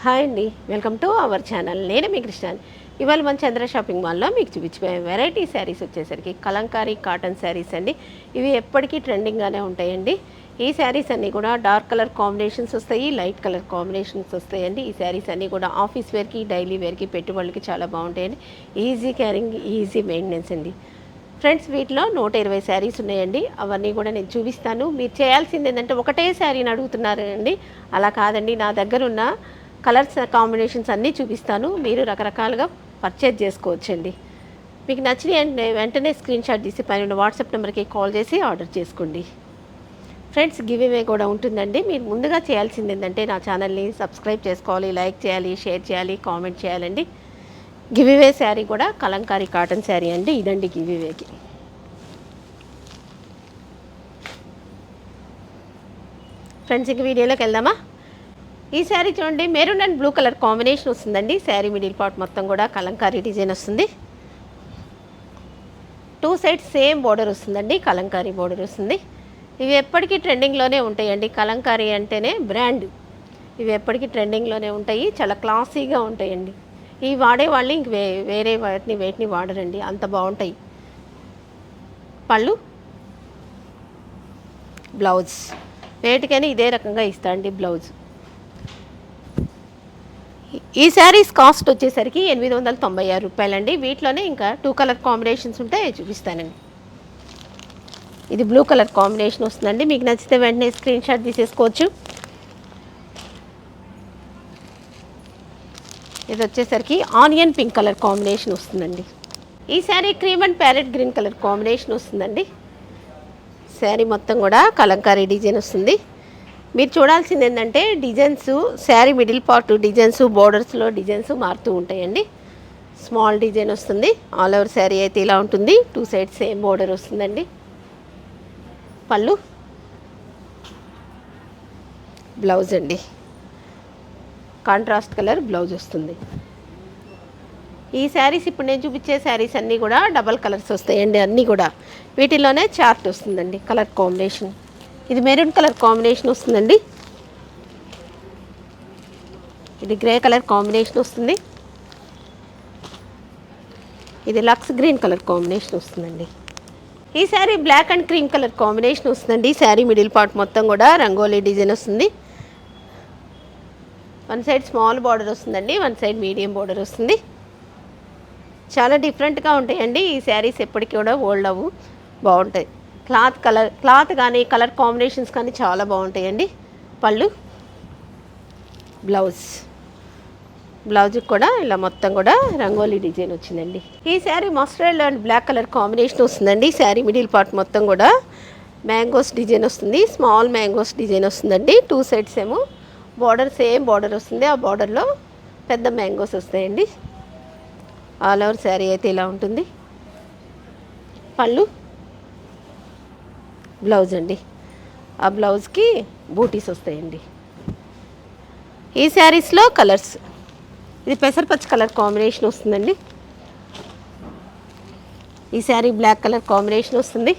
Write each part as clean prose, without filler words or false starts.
Hi అండి, welcome to our channel. నేను మీ కృష్ణాని. ఇవాళ మన చంద్ర షాపింగ్ మాల్లో మీకు చూపించిపోయే వెరైటీ శారీస్ వచ్చేసరికి కలంకారీ కాటన్ శారీస్ అండి. ఇవి ఎప్పటికీ ట్రెండింగ్గానే ఉంటాయండి. ఈ శారీస్ అన్నీ కూడా డార్క్ కలర్ కాంబినేషన్స్ వస్తాయి, లైట్ కలర్ కాంబినేషన్స్ వస్తాయండి. ఈ శారీస్ అన్నీ కూడా ఆఫీస్ వేర్కి, డైలీ వేర్కి, పెట్టుబడులకి చాలా బాగుంటాయండి. ఈజీ క్యారింగ్, ఈజీ మెయింటెనెన్స్ అండి. ఫ్రెండ్స్, వీటిలో 120 శారీస్ ఉన్నాయండి. అవన్నీ కూడా నేను చూపిస్తాను. మీరు చేయాల్సింది ఏంటంటే ఒకటే శారీని అడుగుతున్నారు అండి, అలా కాదండి. నా దగ్గర ఉన్న కలర్స్ కాంబినేషన్స్ అన్నీ చూపిస్తాను. మీరు రకరకాలుగా పర్చేజ్ చేసుకోవచ్చండి. మీకు నచ్చిన వెంటనే స్క్రీన్ షాట్ తీసి పైన వాట్సాప్ నెంబర్కి కాల్ చేసి ఆర్డర్ చేసుకోండి. ఫ్రెండ్స్, గివ్ అవే కూడా ఉంటుందండి. మీరు ముందుగా చేయాల్సింది ఏంటంటే నా ఛానల్ని సబ్స్క్రైబ్ చేసుకోవాలి, లైక్ చేయాలి, షేర్ చేయాలి, కామెంట్ చేయాలండి. గివ్ అవే శారీ కూడా కలంకారీ కాటన్ శారీ అండి. ఇదండి గివ్ అవేకి. ఫ్రెండ్స్, ఇంక వీడియోలోకి వెళ్దామా? ఈ శారీ చూడండి, maroon and blue colour combination వస్తుందండి. శారీ మిడిల్ పార్ట్ మొత్తం కూడా కలంకారీ డిజైన్ వస్తుంది. 2 సైడ్స్ సేమ్ బోర్డర్ వస్తుందండి, కలంకారీ బోర్డర్ వస్తుంది. ఇవి ఎప్పటికీ ట్రెండింగ్లోనే ఉంటాయండి. కలంకారీ అంటేనే బ్రాండ్. ఇవి ఎప్పటికీ ట్రెండింగ్లోనే ఉంటాయి, చాలా క్లాసీగా ఉంటాయండి. ఇవి వాడేవాళ్ళు ఇంక వేరే వేటిని వాడరండి, అంత బాగుంటాయి. పళ్ళు, బ్లౌజ్ వేటికైనా ఇదే రకంగా ఇస్తాండి బ్లౌజ్. ఈ శారీస్ కాస్ట్ వచ్చేసరికి 896 రూపాయలండి. వీటిలోనే ఇంకా 2 కలర్ కాంబినేషన్స్ ఉంటే చూపిస్తానండి. ఇది బ్లూ కలర్ కాంబినేషన్ వస్తుందండి. మీకు నచ్చితే వెంటనే స్క్రీన్ షాట్ తీసేసుకోవచ్చు. ఇది వచ్చేసరికి ఆనియన్ పింక్ కలర్ కాంబినేషన్ వస్తుందండి. ఈ sari cream and parrot green colour combination వస్తుందండి. శారీ మొత్తం కూడా కలంకారీ డిజైన్ వస్తుంది. మీరు చూడాల్సింది ఏంటంటే designs, sari middle part designs, బోర్డర్స్లో డిజైన్స్ మారుతూ ఉంటాయండి. స్మాల్ డిజైన్ వస్తుంది. ఆల్ ఓవర్ శారీ అయితే ఇలా ఉంటుంది. 2 సైడ్స్ సేమ్ బోర్డర్ వస్తుందండి. పళ్ళు, బ్లౌజ్ అండి. కాంట్రాస్ట్ కలర్ బ్లౌజ్ వస్తుంది. ఈ శారీస్ ఇప్పుడు నేను చూపించే శారీస్ అన్నీ కూడా డబల్ కలర్స్ వస్తాయండి. అన్నీ కూడా వీటిలోనే చార్ట్ వస్తుందండి కలర్ కాంబినేషన్. ఇది మెరూన్ కలర్ కాంబినేషన్ వస్తుందండి. ఇది గ్రే కలర్ కాంబినేషన్ వస్తుంది. ఇది లక్స్ గ్రీన్ కలర్ కాంబినేషన్ వస్తుందండి. ఈ sari black and cream colour combination వస్తుందండి. శారీ మిడిల్ పార్ట్ మొత్తం కూడా రంగోలీ డిజైన్ వస్తుంది. 1 సైడ్ స్మాల్ బార్డర్ వస్తుందండి, 1 సైడ్ మీడియం బార్డర్ వస్తుంది. చాలా డిఫరెంట్గా ఉంటాయండి ఈ శారీస్. ఎప్పటికీ కూడా ఓల్డ్ అవ్వు, బాగుంటాయి. క్లాత్ కానీ కలర్ కాంబినేషన్స్ కానీ చాలా బాగుంటాయండి. పళ్ళు, బ్లౌజ్కి కూడా ఇలా మొత్తం కూడా రంగోలీ డిజైన్ వచ్చిందండి. ఈ sari mustard and black colour combination వస్తుందండి. శారీ మిడిల్ పార్ట్ మొత్తం కూడా మ్యాంగోస్ డిజైన్ వస్తుంది. స్మాల్ మ్యాంగోస్ డిజైన్ వస్తుందండి. 2 సైడ్స్ ఏమో బార్డర్ సేమ్ బార్డర్ వస్తుంది. ఆ బార్డర్లో పెద్ద మ్యాంగోస్ వస్తాయండి. ఆల్ ఓవర్ శారీ అయితే ఇలా ఉంటుంది. పళ్ళు, బ్లౌజ్ అండి. ఆ బ్లౌజ్కి బూటీస్ వస్తాయండి. ఈ శారీస్లో కలర్స్, ఇది పెసరపచ్చ కలర్ కాంబినేషన్ వస్తుందండి. ఈ శారీ బ్లాక్ కలర్ కాంబినేషన్ వస్తుంది.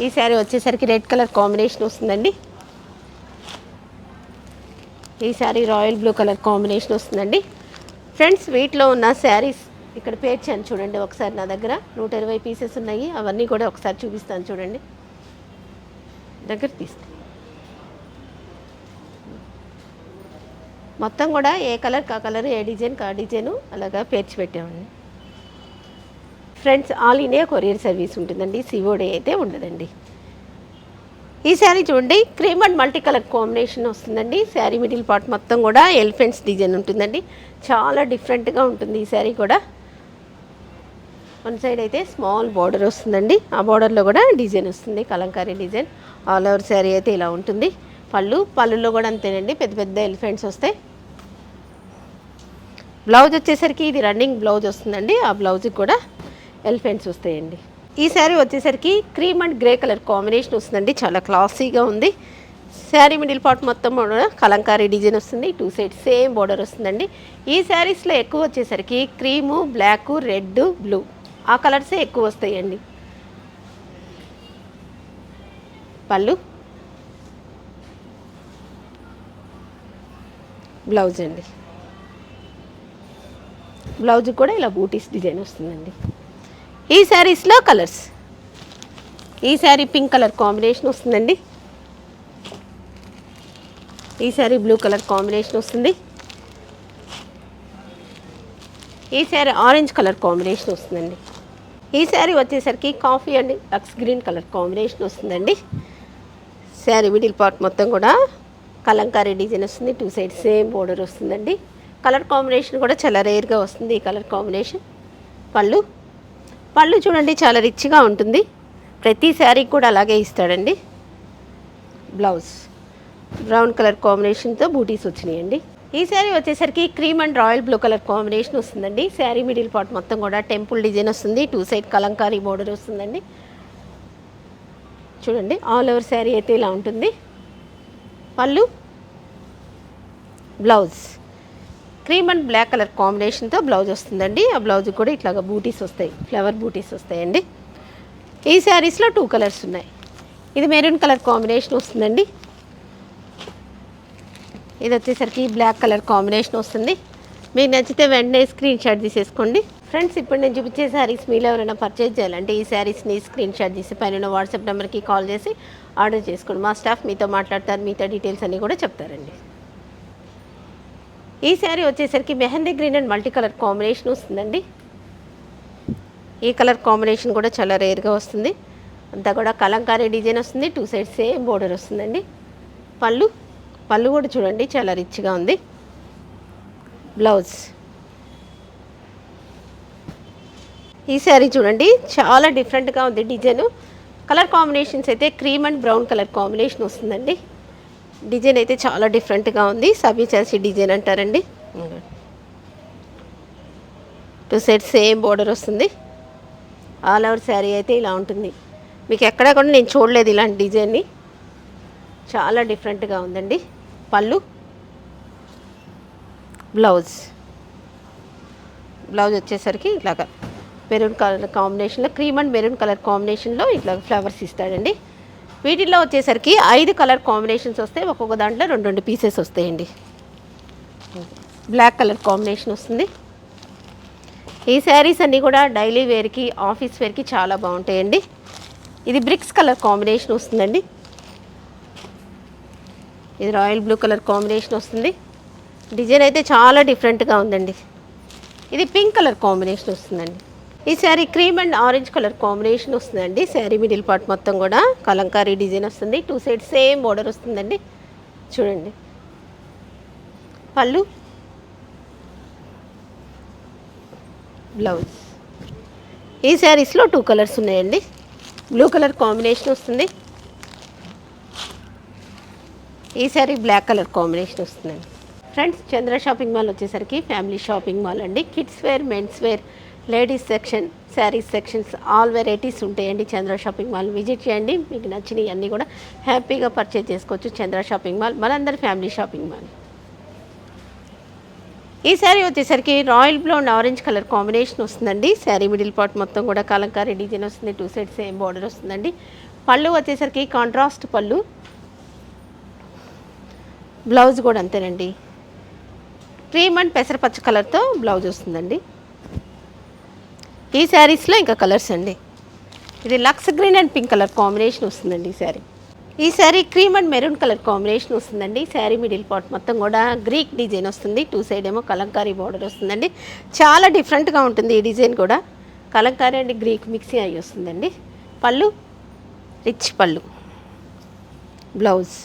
ఈ శారీ వచ్చేసరికి రెడ్ కలర్ కాంబినేషన్ వస్తుందండి. ఈ sari royal blue colour combination వస్తుందండి. ఫ్రెండ్స్, వీటిలో ఉన్న శారీస్ ఇక్కడ పేర్చాను చూడండి ఒకసారి. నా దగ్గర 120 పీసెస్ ఉన్నాయి. అవన్నీ కూడా ఒకసారి చూపిస్తాను చూడండి. దగ్గర తీసుకో. మొత్తం కూడా ఏ కలర్ కా కలర్, ఏ డిజైన్ కా డిజైను అలాగా పేర్చి పెట్టామండి. Friends, all India courier service ఉంటుందండి. సిఓడి అయితే ఉండదండి. ఈ శారీ చూడండి, cream and multi colour combination వస్తుందండి. శారీ మిడిల్ పార్ట్ మొత్తం కూడా ఎలిఫెంట్స్ డిజైన్ ఉంటుందండి. చాలా డిఫరెంట్గా ఉంటుంది ఈ శారీ కూడా. 1 సైడ్ అయితే స్మాల్ బార్డర్ వస్తుందండి. ఆ బార్డర్లో కూడా డిజైన్ వస్తుంది, Kalamkari design. All over sari అయితే ఇలా ఉంటుంది. పళ్ళులో కూడా అంతేనండి, పెద్ద పెద్ద ఎలిఫెంట్స్ వస్తాయి. బ్లౌజ్ వచ్చేసరికి ఇది రన్నింగ్ బ్లౌజ్ వస్తుందండి. ఆ బ్లౌజ్కి కూడా ఎలిఫెంట్స్ వస్తాయండి. ఈ శారీ వచ్చేసరికి cream and grey colour combination వస్తుందండి. చాలా క్లాసీగా ఉంది. శారీ మిడిల్ పార్ట్ మొత్తం కూడా కలంకారీ డిజైన్ వస్తుంది. 2 సైడ్స్ సేమ్ బార్డర్ వస్తుందండి. ఈ శారీస్లో ఎక్కువ వచ్చేసరికి క్రీము, బ్లాక్, రెడ్, బ్లూ ఆ కలర్సే ఎక్కువ వస్తాయండి. పళ్ళు, బ్లౌజ్ అండి. బ్లౌజ్ కూడా ఇలా బూటీస్ డిజైన్ వస్తుందండి. ఈ శారీస్లో కలర్స్, ఈ శారీ పింక్ కలర్ కాంబినేషన్ వస్తుందండి. ఈ శారీ బ్లూ కలర్ కాంబినేషన్ వస్తుంది. ఈ శారీ ఆరెంజ్ కలర్ కాంబినేషన్ వస్తుందండి. ఈ శారీ వచ్చేసరికి కాఫీ అండ్ లక్స్ గ్రీన్ కలర్ కాంబినేషన్ వస్తుందండి. శారీ మిడిల్ పార్ట్ మొత్తం కూడా కలంకారీ డిజైన్ వస్తుంది. 2 సైడ్స్ సేమ్ బోర్డర్ వస్తుందండి. కలర్ కాంబినేషన్ కూడా చాలా రేర్గా వస్తుంది ఈ కలర్ కాంబినేషన్. పళ్ళు చూడండి చాలా రిచ్గా ఉంటుంది. ప్రతి శారీకి కూడా అలాగే ఇస్తాడండి. బ్లౌజ్ బ్రౌన్ కలర్ కాంబినేషన్తో బూటీస్ వచ్చినాయండి. ఈ శారీ వచ్చేసరికి cream and royal blue colour combination వస్తుందండి. శారీ మిడిల్ పార్ట్ మొత్తం కూడా టెంపుల్ డిజైన్ వస్తుంది. 2 సైడ్ కలంకారీ బోర్డర్ వస్తుందండి. చూడండి ఆల్ ఓవర్ శారీ అయితే ఇలా ఉంటుంది. పళ్ళు, blouse cream and black colour కాంబినేషన్తో బ్లౌజ్ వస్తుందండి. ఆ బ్లౌజ్ కూడా ఇట్లాగా బూటీస్ వస్తాయి, ఫ్లవర్ బూటీస్ వస్తాయండి. ఈ శారీస్లో 2 కలర్స్ ఉన్నాయి. ఇది మెరూన్ కలర్ కాంబినేషన్ వస్తుందండి. ఇది వచ్చేసరికి బ్లాక్ కలర్ కాంబినేషన్ వస్తుంది. మీకు నచ్చితే వెంటనే స్క్రీన్ షాట్ తీసేసుకోండి. ఫ్రెండ్స్, ఇప్పుడు నేను చూపించే శారీస్ మీలో ఎవరైనా పర్చేజ్ చేయాలంటే ఈ శారీస్ని స్క్రీన్ షాట్ తీసి పైన వాట్సాప్ నెంబర్కి కాల్ చేసి ఆర్డర్ చేసుకోండి. మా స్టాఫ్ మీతో మాట్లాడతారు, మీతో డీటెయిల్స్ అన్నీ కూడా చెప్తారండి. ఈ శారీ వచ్చేసరికి mehndi green and multi colour combination వస్తుందండి. ఈ కలర్ కాంబినేషన్ కూడా చాలా రేర్గా వస్తుంది. అంతా కూడా కలంకారీ డిజైన్ వస్తుంది. 2 సైడ్స్ సేమ్ బోర్డర్ వస్తుందండి. పళ్ళు కూడా చూడండి చాలా రిచ్గా ఉంది. బ్లౌజ్, ఈ శారీ చూడండి చాలా డిఫరెంట్గా ఉంది డిజైన్. కలర్ కాంబినేషన్స్ అయితే cream and brown colour combination వస్తుందండి. డిజైన్ అయితే చాలా డిఫరెంట్గా ఉంది. సబీ చాసి డిజైన్ అంటారండి. 2 సైడ్స్ సేమ్ బోర్డర్ వస్తుంది. ఆల్ ఓవర్ శారీ అయితే ఇలా ఉంటుంది. మీకు ఎక్కడా కూడా నేను చూడలేదు ఇలాంటి డిజైన్ని. చాలా డిఫరెంట్గా ఉందండి. పళ్ళు, బ్లౌజ్ వచ్చేసరికి ఇట్లాగా మెరూన్ కలర్ కాంబినేషన్లో, క్రీమ్ అండ్ మెరూన్ కలర్ కాంబినేషన్లో ఇట్లా ఫ్లవర్స్ ఇస్తాడండి. వీటిల్లో వచ్చేసరికి 5 కలర్ కాంబినేషన్స్ వస్తాయి. ఒక్కొక్క దాంట్లో 2 పీసెస్ వస్తాయండి. బ్లాక్ కలర్ కాంబినేషన్ వస్తుంది. ఈ శారీస్ అన్నీ కూడా డైలీ వేర్కి, ఆఫీస్ వేర్కి చాలా బాగుంటాయండి. ఇది బ్రిక్స్ కలర్ కాంబినేషన్ వస్తుందండి. ఇది రాయల్ బ్లూ కలర్ కాంబినేషన్ వస్తుంది. డిజైన్ అయితే చాలా డిఫరెంట్గా ఉందండి. ఇది పింక్ కలర్ కాంబినేషన్ వస్తుందండి. ఈ sari cream and orange colour combination వస్తుందండి. శారీ మిడిల్ పార్ట్ మొత్తం కూడా కలంకారీ డిజైన్ వస్తుంది. 2 సైడ్స్ సేమ్ బోర్డర్ వస్తుందండి. చూడండి పళ్ళు, బ్లౌజ్. ఈ శారీస్లో 2 కలర్స్ ఉన్నాయండి. బ్లూ కలర్ కాంబినేషన్ వస్తుంది. ఈ శారీ బ్లాక్ కలర్ కాంబినేషన్ వస్తుందండి. ఫ్రెండ్స్, చంద్ర షాపింగ్ మాల్ వచ్చేసరికి ఫ్యామిలీ షాపింగ్ మాల్ అండి. Kids wear, men's wear, ladies section, saris sections, all varieties ఉంటాయండి. చంద్ర షాపింగ్ మాల్ విజిట్ చేయండి. మీకు నచ్చినవి అన్నీ కూడా హ్యాపీగా పర్చేజ్ చేసుకోవచ్చు. చంద్ర షాపింగ్ మాల్ మనందరి ఫ్యామిలీ షాపింగ్ మాల్. ఈ శారీ వచ్చేసరికి royal blue and orange colour combination వస్తుందండి. శారీ మిడిల్ పార్ట్ మొత్తం కూడా కలంకారీ డిజైన్ వస్తుంది. 2 సైడ్స్ సేమ్ బార్డర్ వస్తుందండి. పళ్ళు వచ్చేసరికి కాంట్రాస్ట్ పళ్ళు. బ్లౌజ్ కూడా అంతేనండి. క్రీమ్ అండ్ పెసరపచ్చ కలర్తో బ్లౌజ్ వస్తుందండి. ఈ శారీస్లో ఇంకా కలర్స్ అండి. ఇది లక్స్ green and pink colour combination వస్తుందండి. ఈ sari cream and maroon colour combination వస్తుందండి. శారీ మిడిల్ పార్ట్ మొత్తం కూడా గ్రీక్ డిజైన్ వస్తుంది. 2 సైడ్ ఏమో కలంకారీ బార్డర్ వస్తుందండి. చాలా డిఫరెంట్గా ఉంటుంది ఈ డిజైన్ కూడా. కలంకారీ అండ్ గ్రీక్ మిక్సింగ్ అయ్యి వస్తుందండి. పళ్ళు, రిచ్ పళ్ళు. బ్లౌజ్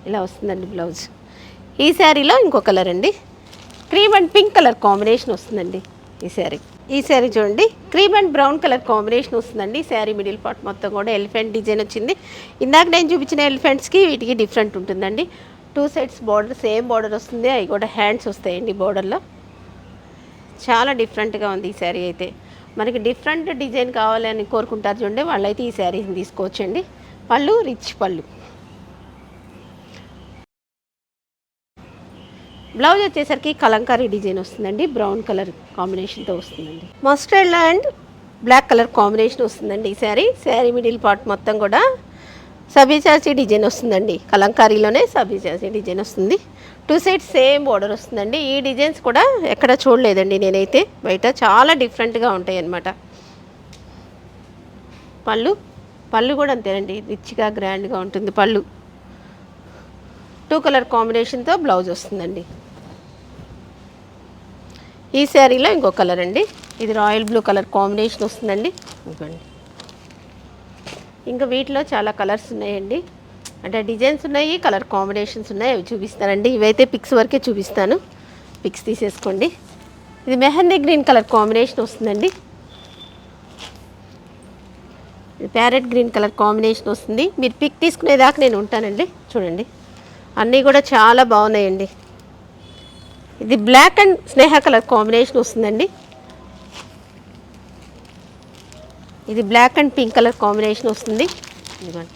ఇలా వస్తుందండి. బ్లౌజ్ ఈ శారీలో ఇంకో కలర్ అండి. Cream and pink colour combination వస్తుందండి. ఈ శారీ చూడండి cream and brown colour combination వస్తుందండి. శారీ మిడిల్ పార్ట్ మొత్తం కూడా ఎలిఫెంట్ డిజైన్ వచ్చింది. ఇందాక నేను చూపించిన ఎలిఫెంట్స్కి వీటికి డిఫరెంట్ ఉంటుందండి. 2 సైడ్స్ బార్డర్ సేమ్ బార్డర్ వస్తుంది. అవి కూడా హ్యాండ్స్ వస్తాయండి బార్డర్లో. చాలా డిఫరెంట్గా ఉంది ఈ శారీ అయితే. మనకి డిఫరెంట్ డిజైన్ కావాలని కోరుకుంటారు చూడండి, వాళ్ళైతే ఈ శారీని తీసుకోవచ్చండి. పళ్ళు, రిచ్ పళ్ళు. బ్లౌజ్ వచ్చేసరికి కలంకారీ డిజైన్ వస్తుందండి. బ్రౌన్ కలర్ కాంబినేషన్తో వస్తుందండి. Mustard and black colour combination వస్తుందండి. ఈ శారీ మిడిల్ పార్ట్ మొత్తం కూడా సబీ చాచి డిజైన్ వస్తుందండి, కలంకారీలోనే సబీ చాచి డిజైన్ వస్తుంది. 2 సైడ్స్ సేమ్ బోర్డర్ వస్తుందండి. ఈ డిజైన్స్ కూడా ఎక్కడ చూడలేదండి నేనైతే, బయట చాలా డిఫరెంట్గా ఉంటాయి అన్నమాట. పళ్ళు కూడా అంతేనండి, రిచ్గా గ్రాండ్గా ఉంటుంది పళ్ళు. 2 కలర్ కాంబినేషన్తో బ్లౌజ్ వస్తుందండి. ఈ శారీలో ఇంకో కలర్ అండి, ఇది రాయల్ బ్లూ కలర్ కాంబినేషన్ వస్తుందండి. ఇవ్వండి, ఇంకా వీటిలో చాలా కలర్స్ ఉన్నాయండి, అంటే డిజైన్స్ ఉన్నాయి, కలర్ కాంబినేషన్స్ ఉన్నాయి, అవి చూపిస్తానండి. ఇవైతే పిక్స్ వరకే చూపిస్తాను, పిక్స్ తీసేసుకోండి. ఇది మెహందీ గ్రీన్ కలర్ కాంబినేషన్ వస్తుందండి, ఇది ప్యారెట్ గ్రీన్ కలర్ కాంబినేషన్ వస్తుంది. మీరు పిక్ తీసుకునేదాకా నేను ఉంటానండి. చూడండి, అన్నీ కూడా చాలా బాగున్నాయండి. ఇది బ్లాక్ అండ్ స్నేహ కలర్ కాంబినేషన్ వస్తుందండి. ఇది black and pink colour combination వస్తుంది. ఇదిగోండి,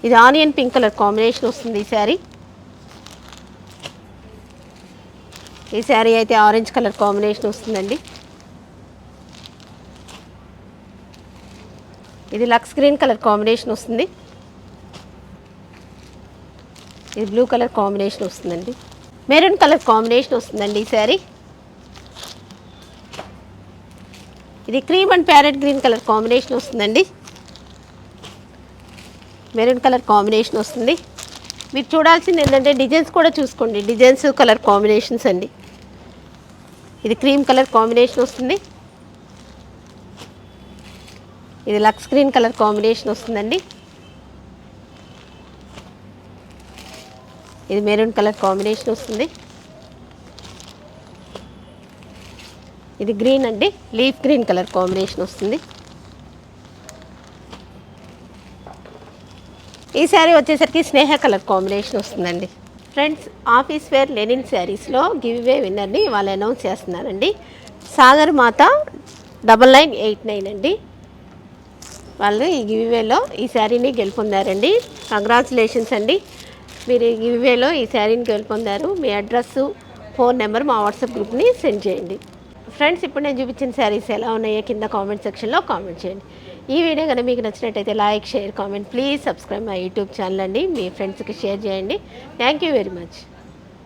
ఇది ఆనియన్ పింక్ కలర్ కాంబినేషన్ వస్తుంది. ఈ శారీ అయితే ఆరెంజ్ కలర్ కాంబినేషన్ వస్తుందండి. ఇది లక్స్ గ్రీన్ కలర్ కాంబినేషన్ వస్తుంది. ఇది బ్లూ కలర్ కాంబినేషన్ వస్తుందండి. మెరూన్ కలర్ కాంబినేషన్ వస్తుందండి ఈ శారీ. ఇది cream and parrot green colour combination వస్తుందండి. మెరూన్ కలర్ కాంబినేషన్ వస్తుంది. మీరు చూడాల్సింది ఏంటంటే డిజైన్స్ కూడా చూసుకోండి, డిజైన్స్ కలర్ కాంబినేషన్స్ అండి. ఇది క్రీమ్ కలర్ కాంబినేషన్ వస్తుంది. ఇది లక్స్ గ్రీన్ కలర్ కాంబినేషన్ వస్తుందండి. ఇది మెరూన్ కలర్ కాంబినేషన్ వస్తుంది. ఇది గ్రీన్ అండి, లీఫ్ గ్రీన్ కలర్ కాంబినేషన్ వస్తుంది. ఈ శారీ వచ్చేసరికి స్నేహ కలర్ కాంబినేషన్ వస్తుందండి. ఫ్రెండ్స్, ఆఫీస్ వేర్ లెనిన్ శారీస్లో గివ్ అవే విన్నర్ని వాళ్ళు అనౌన్స్ చేస్తున్నారండి. సాగర్ మాత 9989 అండి, వాళ్ళు ఈ గివ్ అవేలో ఈ శారీని గెలుపొందారండి. కంగ్రాచులేషన్స్ అండి, మీరు ఈ గివ్ అవేలో ఈ శారీని గెలుపొందారు. మీ అడ్రస్, ఫోన్ నెంబర్ మా వాట్సాప్ గ్రూప్ని సెండ్ చేయండి. ఫ్రెండ్స్, ఇప్పుడు నేను చూపించిన శారీస్ ఎలా ఉన్నాయో కింద కామెంట్ సెక్షన్లో కామెంట్ చేయండి. ఈ వీడియో కనుక మీకు నచ్చినట్టయితే like, share, comment, please subscribe my YouTube channel అండి. మీ ఫ్రెండ్స్కి షేర్ చేయండి. Thank you very much.